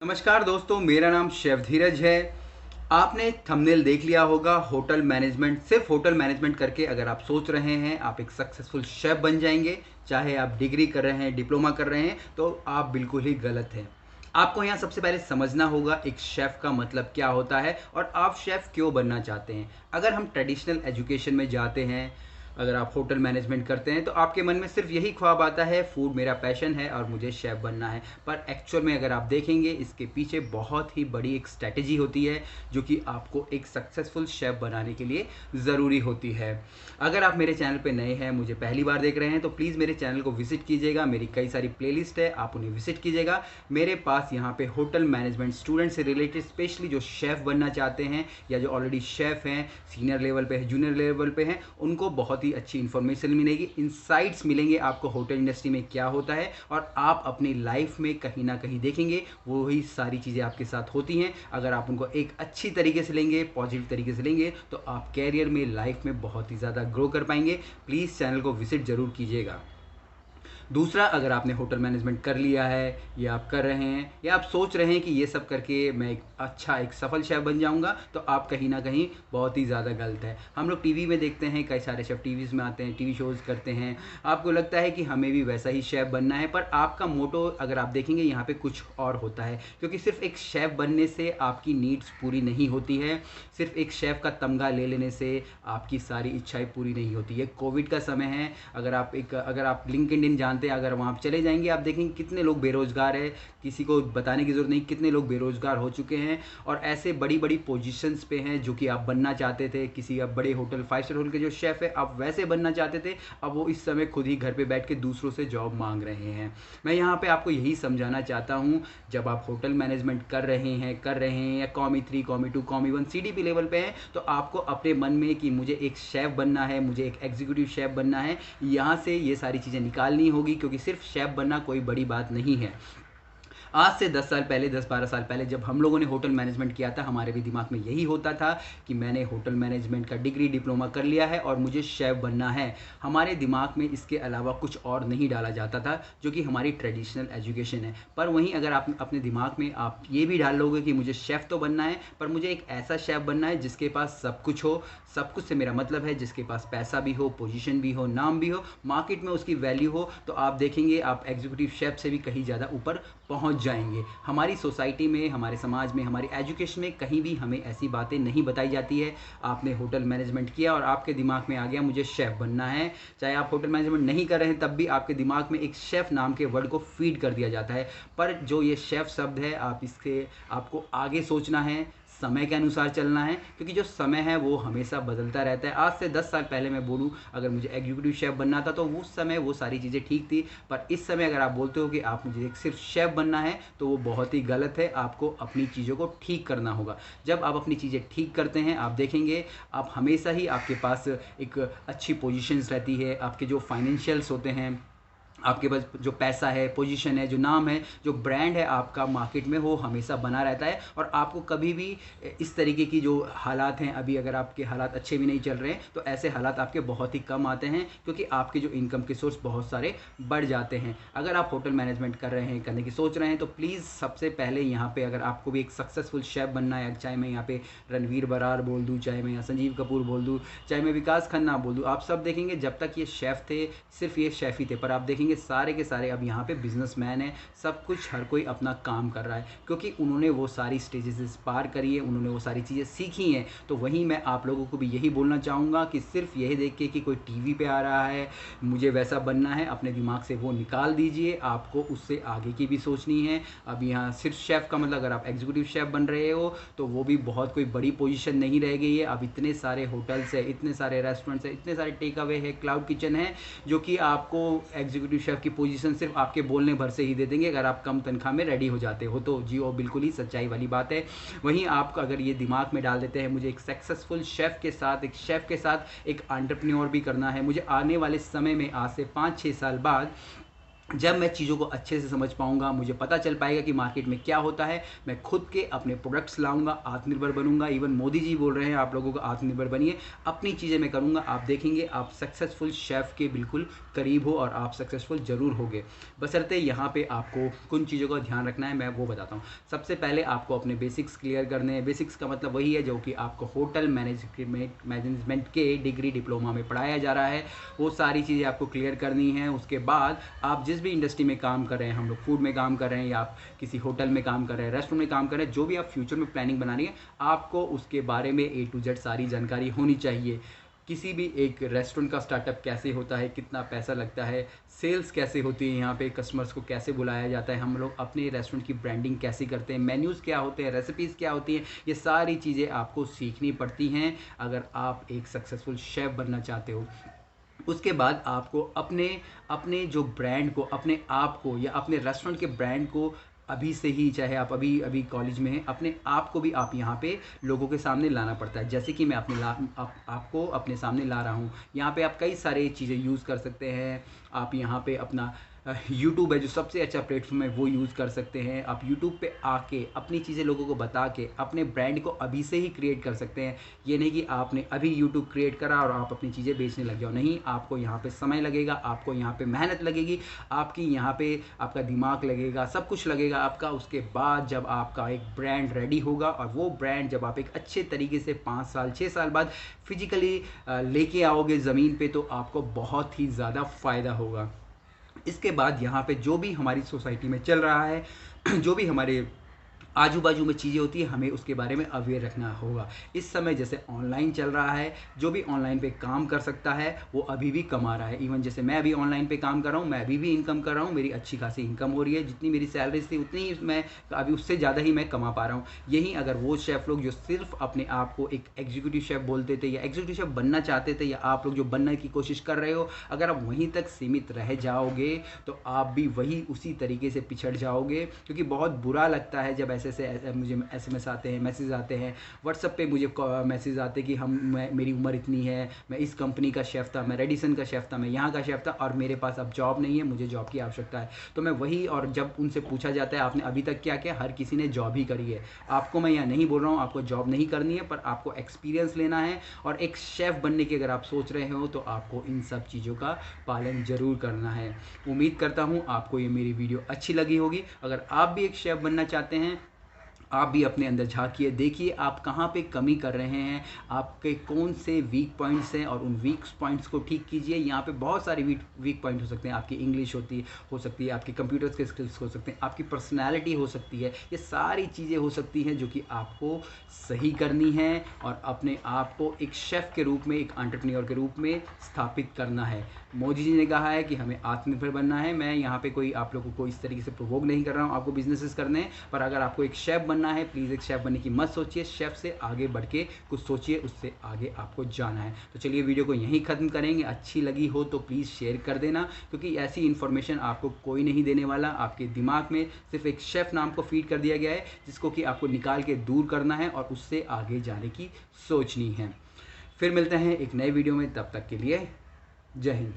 नमस्कार दोस्तों, मेरा नाम शेफ धीरज है। आपने थंबनेल देख लिया होगा, होटल मैनेजमेंट। सिर्फ होटल मैनेजमेंट करके अगर आप सोच रहे हैं आप एक सक्सेसफुल शेफ बन जाएंगे, चाहे आप डिग्री कर रहे हैं, डिप्लोमा कर रहे हैं, तो आप बिल्कुल ही गलत हैं। आपको यहाँ सबसे पहले समझना होगा एक शेफ़ का मतलब क्या होता है और आप शेफ़ क्यों बनना चाहते हैं। अगर हम ट्रेडिशनल एजुकेशन में जाते हैं, अगर आप होटल मैनेजमेंट करते हैं तो आपके मन में सिर्फ यही ख्वाब आता है, फूड मेरा पैशन है और मुझे शेफ़ बनना है। पर एक्चुअल में अगर आप देखेंगे, इसके पीछे बहुत ही बड़ी एक स्ट्रैटेजी होती है जो कि आपको एक सक्सेसफुल शेफ़ बनाने के लिए ज़रूरी होती है। अगर आप मेरे चैनल पे नए हैं, मुझे पहली बार देख रहे हैं, तो प्लीज़ मेरे चैनल को विजिट कीजिएगा। मेरी कई सारी प्लेलिस्ट है, आप उन्हें विजिट कीजिएगा। मेरे पास यहाँ पे होटल मैनेजमेंट स्टूडेंट से रिलेटेड, स्पेशली जो शेफ़ बनना चाहते हैं या जो ऑलरेडी शेफ़ हैं, सीनियर लेवल पे है, जूनियर लेवल पे हैं, उनको बहुत ही अच्छी इन्फॉर्मेशन मिलेगी, इनसाइट्स मिलेंगे आपको होटल इंडस्ट्री में क्या होता है, और आप अपनी लाइफ में कहीं ना कहीं देखेंगे वही सारी चीज़ें आपके साथ होती हैं। अगर आप उनको एक अच्छी तरीके से लेंगे, पॉजिटिव तरीके से लेंगे, तो आप कैरियर में, लाइफ में बहुत ही ज़्यादा ग्रो कर पाएंगे। प्लीज़ चैनल को विजिट ज़रूर कीजिएगा। दूसरा, अगर आपने होटल मैनेजमेंट कर लिया है या आप कर रहे हैं या आप सोच रहे हैं कि ये सब करके मैं एक सफल शेफ़ बन जाऊंगा, तो आप कहीं ना कहीं बहुत ही ज़्यादा गलत है। हम लोग टीवी में देखते हैं, कई सारे शेफ़ टीवीज़ में आते हैं, टीवी शोज़ करते हैं, आपको लगता है कि हमें भी वैसा ही शेफ़ बनना है, पर आपका मोटो अगर आप देखेंगे यहाँ पे कुछ और होता है। क्योंकि सिर्फ एक शेफ़ बनने से आपकी नीड्स पूरी नहीं होती है, सिर्फ एक शेफ़ का तमगा ले लेने से आपकी सारी इच्छाएं पूरी नहीं होती है। कोविड का समय है, अगर आप लिंक्डइन जानते हैं, अगर वहाँ आप चले जाएंगे, आप देखेंगे कितने लोग बेरोज़गार है, किसी को बताने की ज़रूरत नहीं, कितने लोग बेरोज़गार हो चुके हैं और ऐसे बड़ी बड़ी पोजीशंस पे हैं जो कि आप बनना चाहते थे। किसी आप बड़े होटल, 5 स्टार होटल के जो शेफ़ है, आप वैसे बनना चाहते थे, अब वो इस समय खुद ही घर पे बैठ के दूसरों से जॉब मांग रहे हैं। मैं यहाँ पे आपको यही समझाना चाहता हूँ, जब आप होटल मैनेजमेंट कर रहे हैं या कॉमी 3, कॉमी 2, कॉमी 1, CDP लेवल पे हैं, तो आपको अपने मन में कि मुझे एक शेफ़ बनना है, मुझे एक एग्जीक्यूटिव शेफ़ बनना है, यहाँ से ये सारी चीज़ें निकालनी होगी। क्योंकि सिर्फ शेफ़ बनना कोई बड़ी बात नहीं है। आज से 10 साल पहले, 10-12 साल पहले जब हम लोगों ने होटल मैनेजमेंट किया था, हमारे भी दिमाग में यही होता था कि मैंने होटल मैनेजमेंट का डिग्री, डिप्लोमा कर लिया है और मुझे शेफ़ बनना है। हमारे दिमाग में इसके अलावा कुछ और नहीं डाला जाता था, जो कि हमारी ट्रेडिशनल एजुकेशन है। पर वहीं अगर आप अपने दिमाग में आप ये भी डाल लोगे कि मुझे शेफ़ तो बनना है, पर मुझे एक ऐसा शेफ़ बनना है जिसके पास सब कुछ हो। सब कुछ से मेरा मतलब है जिसके पास पैसा भी हो, पोजीशन भी हो, नाम भी हो, मार्केट में उसकी वैल्यू हो, तो आप देखेंगे आप एग्जीक्यूटिव शेफ़ से भी कहीं ज़्यादा ऊपर पहुंच जाएंगे। हमारी सोसाइटी में, हमारे समाज में, हमारी एजुकेशन में कहीं भी हमें ऐसी बातें नहीं बताई जाती है। आपने होटल मैनेजमेंट किया और आपके दिमाग में आ गया मुझे शेफ़ बनना है, चाहे आप होटल मैनेजमेंट नहीं कर रहे हैं तब भी आपके दिमाग में एक शेफ़ नाम के वर्ड को फीड कर दिया जाता है। पर जो ये शेफ़ शब्द है, आपको आगे सोचना है, समय के अनुसार चलना है, क्योंकि जो समय है वो हमेशा बदलता रहता है। आज से 10 साल पहले मैं बोलूँ, अगर मुझे एग्जीक्यूटिव शेफ़ बनना था तो उस समय वो सारी चीज़ें ठीक थी, पर इस समय अगर आप बोलते हो कि आप मुझे एक सिर्फ शेफ़ बनना है, तो वो बहुत ही गलत है। आपको अपनी चीज़ों को ठीक करना होगा। जब आप अपनी चीज़ें ठीक करते हैं, आप देखेंगे आप हमेशा ही आपके पास एक अच्छी पोजीशंस रहती है। आपके जो फाइनेंशियल्स होते हैं, आपके पास जो पैसा है, पोजीशन है, जो नाम है, जो ब्रांड है आपका मार्केट में, वो हमेशा बना रहता है। और आपको कभी भी इस तरीके की जो हालात हैं, अभी अगर आपके हालात अच्छे भी नहीं चल रहे हैं, तो ऐसे हालात आपके बहुत ही कम आते हैं, क्योंकि आपके जो इनकम के सोर्स बहुत सारे बढ़ जाते हैं। अगर आप होटल मैनेजमेंट कर रहे हैं, करने की सोच रहे हैं, तो प्लीज़ सबसे पहले यहाँ पे अगर आपको भी एक सक्सेसफुल शेफ़ बनना है, चाहे मैं यहाँ पे रणवीर बरार बोल दूँ, चाहे मैं यहाँ संजीव कपूर बोल दूँ, चाहे मैं विकास खन्ना बोल दूँ, आप सब देखेंगे जब तक ये शेफ़ थे, सिर्फ ये शेफ़ ही थे, पर आप देखेंगे सारे के सारे अब यहाँ पे बिजनेसमैन हैं। सब कुछ, हर कोई अपना काम कर रहा है, क्योंकि उन्होंने वो सारी स्टेजेस पार करी है, उन्होंने वो सारी चीज़ें सीखी हैं। तो वहीं मैं आप लोगों को भी यही बोलना चाहूँगा कि सिर्फ यही देख के कि कोई टीवी पे आ रहा है मुझे वैसा बनना है, अपने दिमाग से वो निकाल दीजिए। आपको उससे आगे की भी सोचनी है। अब यहाँ सिर्फ शेफ़ का मतलब, अगर आप एग्जीक्यूटिव शेफ़ बन रहे हो तो वो भी बहुत कोई बड़ी पोजीशन नहीं रह गई है। अब इतने सारे होटल्स है, इतने सारे रेस्टोरेंट्स है, इतने सारे टेक अवे है, क्लाउड किचन है, जो कि आपको एग्जीक्यूटिव शेफ़ की पोजीशन सिर्फ आपके बोलने भर से ही दे देंगे, अगर आप कम तनख्वाह में रेडी हो जाते हो तो। जी, वो बिल्कुल ही सच्चाई वाली बात है। वहीं आप अगर ये दिमाग में डाल देते हैं मुझे एक सक्सेसफुल शेफ़ के साथ, एक शेफ़ के साथ एक एंटरप्रेन्योर भी करना है, मुझे आने वाले समय में, आज से 5-6 साल बाद जब मैं चीज़ों को अच्छे से समझ पाऊँगा, मुझे पता चल पाएगा कि मार्केट में क्या होता है, मैं खुद के अपने प्रोडक्ट्स लाऊँगा, आत्मनिर्भर बनूँगा। इवन मोदी जी बोल रहे हैं आप लोगों को आत्मनिर्भर बनिए, अपनी चीज़ें मैं करूँगा, आप देखेंगे आप सक्सेसफुल शेफ़ के बिल्कुल करीब हो और आप सक्सेसफुल ज़रूर होगे। बशर्ते यहाँ पे आपको किन चीज़ों का ध्यान रखना है मैं वो बताता हूँ। सबसे पहले आपको अपने बेसिक्स क्लियर करने हैं। बेसिक्स का मतलब वही है जो कि आपको होटल मैनेजमेंट के डिग्री डिप्लोमा में पढ़ाया जा रहा है, वो सारी चीज़ें आपको क्लियर करनी है। उसके बाद आप जिस भी इंडस्ट्री में काम कर रहे हैं, हम लोग फूड में काम कर रहे हैं या आप किसी होटल में काम कर रहे हैं, रेस्टोरेंट में काम कर रहे हैं, जो भी आप फ्यूचर में प्लानिंग बना रही है, आपको उसके बारे में A to Z सारी जानकारी होनी चाहिए। किसी भी एक रेस्टोरेंट का स्टार्टअप कैसे होता है, कितना पैसा लगता है, सेल्स कैसे होती है, यहाँ पे कस्टमर्स को कैसे बुलाया जाता है, हम लोग अपने रेस्टोरेंट की ब्रांडिंग कैसे करते हैं, मेन्यूज़ क्या होते हैं, रेसिपीज़ क्या होती हैं, ये सारी चीज़ें आपको सीखनी पड़ती हैं अगर आप एक सक्सेसफुल शेफ़ बनना चाहते हो। उसके बाद आपको अपने अपने जो ब्रांड को, अपने आप को या अपने रेस्टोरेंट के ब्रांड को अभी से ही, चाहे आप अभी अभी कॉलेज में हैं, अपने आप को भी आप यहाँ पे लोगों के सामने लाना पड़ता है। जैसे कि मैं आपको अपने सामने ला रहा हूँ। यहाँ पे आप कई सारे चीज़ें यूज़ कर सकते हैं। आप यहाँ पे अपना यूट्यूब है जो सबसे अच्छा प्लेटफॉर्म है, वो यूज़ कर सकते हैं। आप यूट्यूब पे आके अपनी चीज़ें लोगों को बता के अपने ब्रांड को अभी से ही क्रिएट कर सकते हैं। ये नहीं कि आपने अभी यूट्यूब क्रिएट करा और आप अपनी चीज़ें बेचने लग जाओ, नहीं, आपको यहाँ पे समय लगेगा, आपको यहाँ पे मेहनत लगेगी, आपकी यहाँ पे आपका दिमाग लगेगा, सब कुछ लगेगा आपका। उसके बाद जब आपका एक ब्रांड रेडी होगा और वो ब्रांड जब आप एक अच्छे तरीके से 5 साल 6 साल बाद फिजिकली लेके आओगे ज़मीन पे, तो आपको बहुत ही ज़्यादा फ़ायदा होगा। इसके बाद यहाँ पे जो भी हमारी सोसाइटी में चल रहा है, जो भी हमारे आजू बाजू में चीज़ें होती है, हमें उसके बारे में अवेयर रखना होगा। इस समय जैसे ऑनलाइन चल रहा है, जो भी ऑनलाइन पे काम कर सकता है वो अभी भी कमा रहा है। इवन जैसे मैं अभी ऑनलाइन पे काम कर रहा हूँ, मैं अभी भी इनकम कर रहा हूँ, मेरी अच्छी खासी इनकम हो रही है। जितनी मेरी सैलरीज थी उतनी ही मैं अभी उससे ज़्यादा ही मैं कमा पा रहा हूँ। यही अगर वो शेफ़ लोग जो सिर्फ अपने आप को एक एग्जीक्यूटिव शेफ़ बोलते थे या एग्जीक्यूटिव शेफ़ बनना चाहते थे, या आप लोग जो बनने की कोशिश कर रहे हो, अगर आप वहीं तक सीमित रह जाओगे तो आप भी वही उसी तरीके से पिछड़ जाओगे। क्योंकि बहुत बुरा लगता है जब ऐसे मुझे SMS आते हैं, मैसेज आते हैं, व्हाट्सएप पे मुझे मैसेज आते हैं कि मेरी उम्र इतनी है, मैं इस कंपनी का शेफ़ था, मैं रेडिसन का शेफ़ था, मैं यहाँ का शेफ़ था और मेरे पास अब जॉब नहीं है, मुझे जॉब की आवश्यकता है। तो मैं वही, और जब उनसे पूछा जाता है आपने अभी तक क्या किया, हर किसी ने जॉब ही करी है। आपको मैं यहाँ नहीं बोल रहा हूँ आपको जॉब नहीं करनी है, पर आपको एक्सपीरियंस लेना है। और एक शेफ़ बनने की अगर आप सोच रहे हो तो आपको इन सब चीज़ों का पालन ज़रूर करना है। उम्मीद करता हूँ आपको ये मेरी वीडियो अच्छी लगी होगी। अगर आप भी एक शेफ़ बनना चाहते हैं, आप भी अपने अंदर झांकिए, देखिए आप कहाँ पे कमी कर रहे हैं, आपके कौन से वीक पॉइंट्स हैं और उन वीक पॉइंट्स को ठीक कीजिए। यहाँ पे बहुत सारे वीक पॉइंट हो सकते हैं। आपकी इंग्लिश हो सकती है, आपकी कंप्यूटर के स्किल्स हो सकते हैं, आपकी पर्सनैलिटी हो सकती है। ये सारी चीज़ें हो सकती हैं जो कि आपको सही करनी है और अपने आप को एक शेफ़ के रूप में, एक एंटरप्रेन्योर के रूप में स्थापित करना है। मोदी जी ने कहा है कि हमें आत्मनिर्भर बनना है। मैं यहाँ पे कोई आप लोगों को इस तरीके से प्रोवोक नहीं कर रहा हूँ आपको बिजनेसेस करने हैं, पर अगर आपको एक शेफ़ बनना है, प्लीज़ एक शेफ़ बनने की मत सोचिए, शेफ़ से आगे बढ़ के कुछ सोचिए, उससे आगे आपको जाना है। तो चलिए वीडियो को यहीं ख़त्म करेंगे। अच्छी लगी हो तो प्लीज़ शेयर कर देना, क्योंकि ऐसी इन्फॉर्मेशन आपको कोई नहीं देने वाला। आपके दिमाग में सिर्फ एक शेफ़ नाम को फीड कर दिया गया है, जिसको कि आपको निकाल के दूर करना है और उससे आगे जाने की सोचनी है। फिर मिलते हैं एक नए वीडियो में, तब तक के लिए जय हिंद।